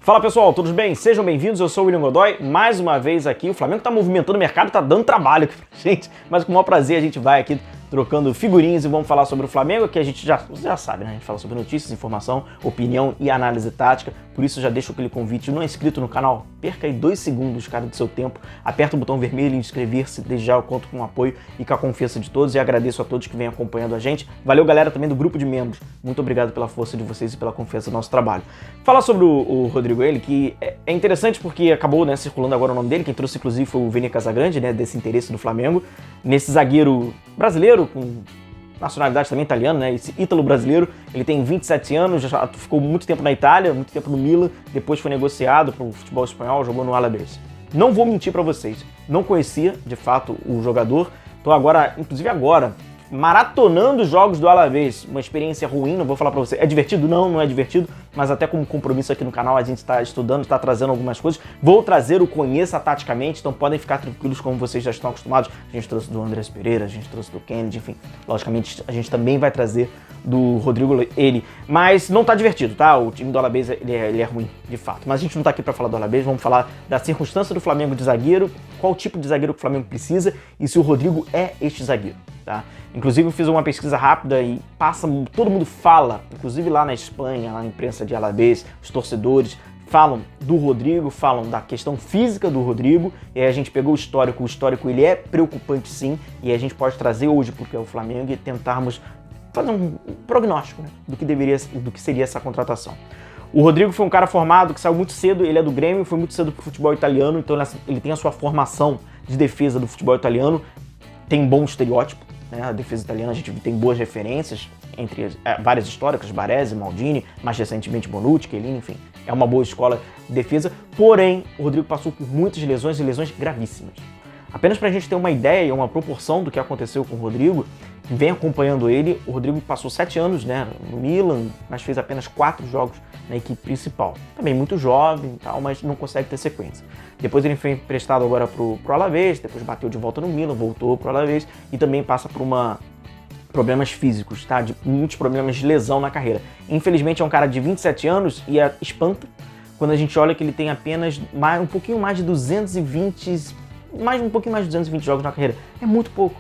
Fala pessoal, tudo bem? Sejam bem-vindos, eu sou o William Godoy, mais uma vez aqui. O Flamengo tá movimentando o mercado, tá dando trabalho aqui pra gente, mas com o maior prazer a gente vai aqui trocando figurinhas e vamos falar sobre o Flamengo, que a gente já sabe, né? A gente fala sobre notícias, informação, opinião e análise tática. Por isso já deixo aquele convite, não é inscrito no canal, perca aí 2 segundos, cara, do seu tempo, aperta o botão vermelho e inscrever-se, desde já eu conto com o apoio e com a confiança de todos e agradeço a todos que vêm acompanhando a gente. Valeu galera também do grupo de membros, muito obrigado pela força de vocês e pela confiança no nosso trabalho. Falar sobre o Rodrigo, ele, que é interessante porque acabou, né, circulando agora o nome dele, quem trouxe inclusive foi o Vini Casagrande, né, desse interesse do Flamengo, nesse zagueiro brasileiro, com nacionalidade também italiana, né? Esse ítalo brasileiro, ele tem 27 anos, já ficou muito tempo na Itália, muito tempo no Milan, depois foi negociado para o futebol espanhol, jogou no Alavés. Não vou mentir para vocês, não conhecia de fato o jogador, tô agora, inclusive agora, maratonando os jogos do Alavés, uma experiência ruim, não vou falar pra você, é divertido? Não, não é divertido, mas até como compromisso aqui no canal a gente está estudando, está trazendo algumas coisas, vou trazer o Conheça Taticamente, então podem ficar tranquilos como vocês já estão acostumados, a gente trouxe do Andrés Pereira, a gente trouxe do Kennedy, enfim, logicamente a gente também vai trazer do Rodrigo, ele, mas não tá divertido, tá? O time do Alavés, ele é ruim, de fato, mas a gente não tá aqui pra falar do Alavés, vamos falar da circunstância do Flamengo de zagueiro, qual tipo de zagueiro que o Flamengo precisa e se o Rodrigo é este zagueiro, tá? Inclusive eu fiz uma pesquisa rápida e todo mundo fala, inclusive lá na Espanha, na imprensa de Alavés, os torcedores falam do Rodrigo, falam da questão física do Rodrigo, e aí a gente pegou o histórico ele é preocupante sim, e a gente pode trazer hoje porque é o Flamengo e tentarmos fazer um prognóstico, né, do que seria essa contratação. O Rodrigo foi um cara formado que saiu muito cedo, ele é do Grêmio, foi muito cedo pro futebol italiano, então ele tem a sua formação de defesa do futebol italiano, tem um bom estereótipo, né? A defesa italiana a gente tem boas referências, entre várias históricas, Baresi, Maldini, mais recentemente Bonucci, Chiellini, enfim, é uma boa escola de defesa, porém o Rodrigo passou por muitas lesões e lesões gravíssimas. Apenas para a gente ter uma ideia e uma proporção do que aconteceu com o Rodrigo, vem acompanhando ele, o Rodrigo passou 7 anos, né, no Milan, mas fez apenas 4 jogos na equipe principal. Também muito jovem e tal, mas não consegue ter sequência. Depois ele foi emprestado agora pro Alavés, depois bateu de volta no Milan, voltou pro Alavés e também passa por problemas físicos, tá? Muitos problemas de lesão na carreira. Infelizmente é um cara de 27 anos e espanta quando a gente olha que ele tem apenas um pouquinho mais de 220 jogos na carreira. É muito pouco.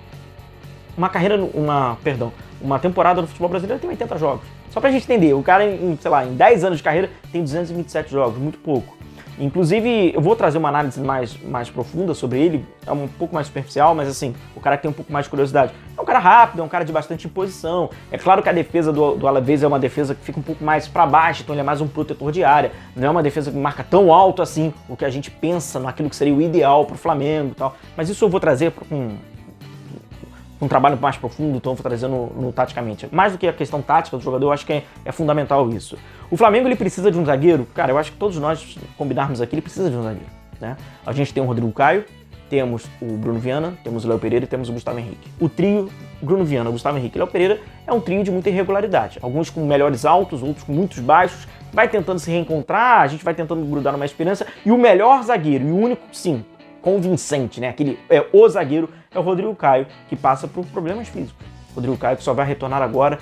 Uma temporada no futebol brasileiro tem 80 jogos. Só pra gente entender, o cara em 10 anos de carreira tem 227 jogos, muito pouco. Inclusive, eu vou trazer uma análise mais profunda sobre ele, é um pouco mais superficial, mas assim, o cara que tem um pouco mais de curiosidade. É um cara rápido, é um cara de bastante imposição. É claro que a defesa do Alavés é uma defesa que fica um pouco mais para baixo, então ele é mais um protetor de área. Não é uma defesa que marca tão alto assim, o que a gente pensa naquilo que seria o ideal pro Flamengo e tal. Mas isso eu vou trazer um trabalho mais profundo, então eu vou trazer no taticamente. Mais do que a questão tática do jogador, eu acho que é fundamental isso. O Flamengo, ele precisa de um zagueiro, cara, eu acho que todos nós combinarmos aqui, ele precisa de um zagueiro, né? A gente tem o Rodrigo Caio, temos o Bruno Viana, temos o Léo Pereira e temos o Gustavo Henrique. O trio Bruno Viana, Gustavo Henrique e Léo Pereira é um trio de muita irregularidade. Alguns com melhores altos, outros com muitos baixos, vai tentando se reencontrar, a gente vai tentando grudar numa esperança, e o melhor zagueiro, e o único, sim, convincente, né? O zagueiro é o Rodrigo Caio, que passa por problemas físicos. Rodrigo Caio que só vai retornar agora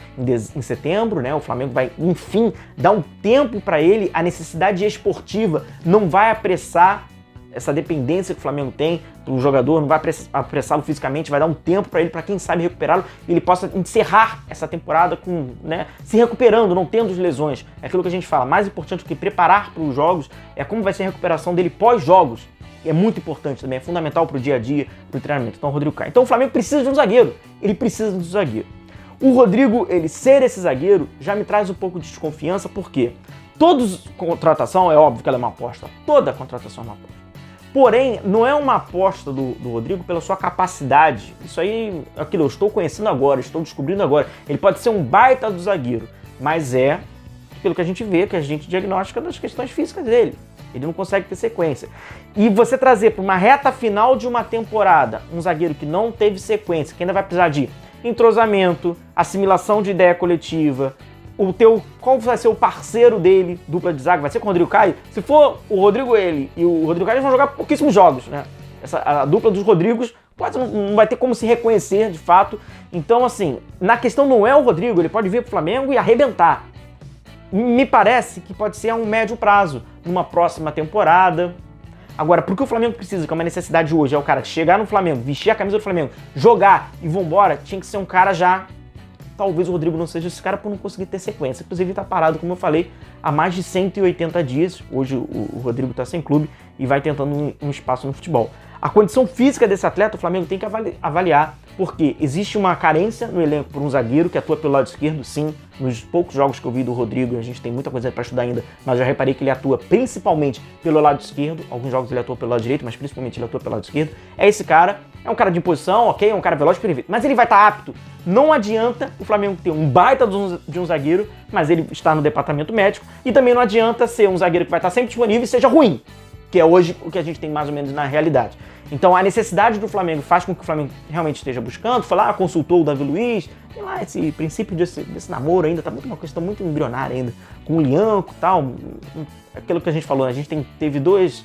em setembro, né? O Flamengo vai, enfim, dar um tempo para ele, a necessidade esportiva não vai apressar essa dependência que o Flamengo tem do jogador, não vai apressá-lo fisicamente, vai dar um tempo para ele, para quem sabe recuperá-lo, e ele possa encerrar essa temporada se recuperando, não tendo lesões. É aquilo que a gente fala, mais importante do que preparar para os jogos é como vai ser a recuperação dele pós-jogos. É muito importante também, é fundamental para o dia a dia, para o treinamento. Então o Rodrigo Caio. Então o Flamengo precisa de um zagueiro, ele precisa de um zagueiro. O Rodrigo, ele ser esse zagueiro, já me traz um pouco de desconfiança, porque contratação, é óbvio que ela é uma aposta, toda contratação é uma aposta. Porém, não é uma aposta do Rodrigo pela sua capacidade, isso aí é aquilo, eu estou conhecendo agora, estou descobrindo agora. Ele pode ser um baita do zagueiro, mas é pelo que a gente vê, que a gente diagnostica das questões físicas dele. Ele não consegue ter sequência. E você trazer para uma reta final de uma temporada um zagueiro que não teve sequência, que ainda vai precisar de entrosamento, assimilação de ideia coletiva, qual vai ser o parceiro dele, dupla de zaga, vai ser com o Rodrigo Caio? Se for o Rodrigo, ele e o Rodrigo Caio, eles vão jogar pouquíssimos jogos, né? A dupla dos Rodrigos não vai ter como se reconhecer de fato. Então, assim, na questão não é o Rodrigo, ele pode vir pro Flamengo e arrebentar. Me parece que pode ser a um médio prazo, numa próxima temporada. Agora, porque o Flamengo precisa, que é uma necessidade hoje, é o cara chegar no Flamengo, vestir a camisa do Flamengo, jogar e vambora, tinha que ser um cara já... Talvez o Rodrigo não seja esse cara por não conseguir ter sequência. Inclusive ele tá parado, como eu falei, há mais de 180 dias. Hoje o Rodrigo tá sem clube e vai tentando um espaço no futebol. A condição física desse atleta, o Flamengo tem que avaliar, porque existe uma carência no elenco por um zagueiro que atua pelo lado esquerdo, sim. Nos poucos jogos que eu vi do Rodrigo, a gente tem muita coisa para estudar ainda, mas já reparei que ele atua principalmente pelo lado esquerdo. Alguns jogos ele atua pelo lado direito, mas principalmente ele atua pelo lado esquerdo. É esse cara, é um cara de imposição, ok, é um cara veloz, perfeito, mas ele vai estar apto. Não adianta o Flamengo ter um baita de um zagueiro, mas ele está no departamento médico, e também não adianta ser um zagueiro que vai estar sempre disponível e seja ruim, que é hoje o que a gente tem mais ou menos na realidade. Então a necessidade do Flamengo faz com que o Flamengo realmente esteja buscando, falar, consultou o Davi Luiz, sei lá, esse princípio desse namoro ainda, tá uma questão muito embrionária ainda, com o Lianco e tal, aquilo que a gente falou, a gente teve duas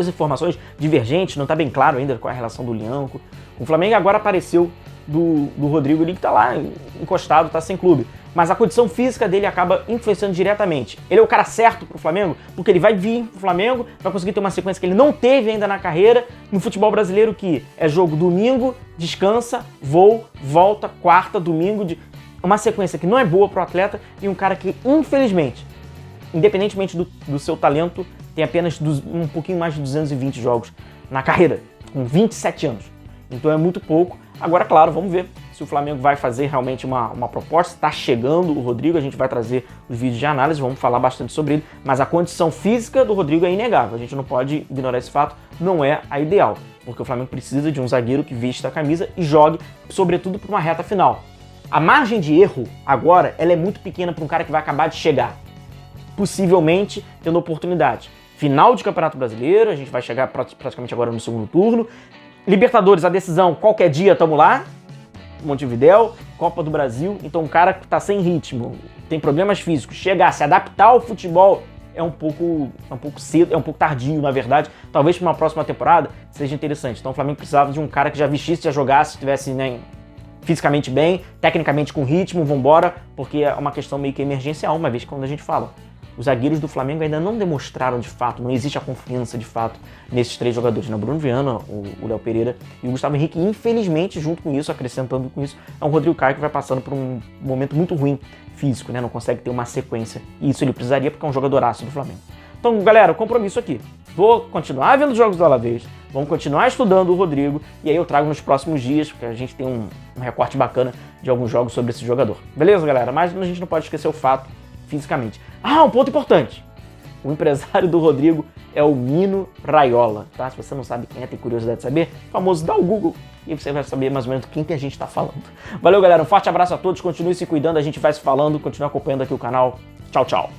informações divergentes, não tá bem claro ainda qual é a relação do Lianco com o Flamengo, agora apareceu do Rodrigo ali que tá lá encostado, tá sem clube. Mas a condição física dele acaba influenciando diretamente. Ele é o cara certo pro Flamengo, porque ele vai vir pro Flamengo, vai conseguir ter uma sequência que ele não teve ainda na carreira, no futebol brasileiro, que é jogo domingo, descansa, voo, volta, quarta, domingo, uma sequência que não é boa pro atleta e um cara que, infelizmente, independentemente do seu talento, tem apenas um pouquinho mais de 220 jogos na carreira, com 27 anos. Então é muito pouco. Agora, claro, vamos ver se o Flamengo vai fazer realmente uma proposta. Está chegando o Rodrigo, a gente vai trazer os vídeos de análise, vamos falar bastante sobre ele. Mas a condição física do Rodrigo é inegável, a gente não pode ignorar esse fato, não é a ideal. Porque o Flamengo precisa de um zagueiro que vista a camisa e jogue, sobretudo, para uma reta final. A margem de erro, agora, ela é muito pequena para um cara que vai acabar de chegar. Possivelmente tendo oportunidade. Final de Campeonato Brasileiro, a gente vai chegar praticamente agora no segundo turno. Libertadores, a decisão, qualquer dia estamos lá. Montevidéu, Copa do Brasil. Então um cara que está sem ritmo, tem problemas físicos, chegar, se adaptar ao futebol é um pouco cedo, é um pouco tardio, na verdade. Talvez para uma próxima temporada seja interessante. Então o Flamengo precisava de um cara que já vestisse, já jogasse, estivesse, né, fisicamente bem, tecnicamente com ritmo, vambora, porque é uma questão meio que emergencial, uma vez que quando a gente fala. Os zagueiros do Flamengo ainda não demonstraram de fato, não existe a confiança de fato nesses três jogadores, né? Bruno Viana, o Léo Pereira e o Gustavo Henrique, infelizmente, junto com isso, acrescentando com isso, é um Rodrigo Caio que vai passando por um momento muito ruim físico, né? Não consegue ter uma sequência. E isso ele precisaria porque é um jogadoraço do Flamengo. Então, galera, o compromisso aqui. Vou continuar vendo os jogos do Alavés, vamos continuar estudando o Rodrigo e aí eu trago nos próximos dias, porque a gente tem um recorte bacana de alguns jogos sobre esse jogador. Beleza, galera? Mas a gente não pode esquecer o fato fisicamente. Ah, um ponto importante. O empresário do Rodrigo é o Mino Raiola, tá? Se você não sabe quem é, tem curiosidade de saber, famoso, dá o Google e você vai saber mais ou menos quem que a gente tá falando. Valeu, galera. Um forte abraço a todos. Continue se cuidando, a gente vai se falando. Continue acompanhando aqui o canal. Tchau, tchau.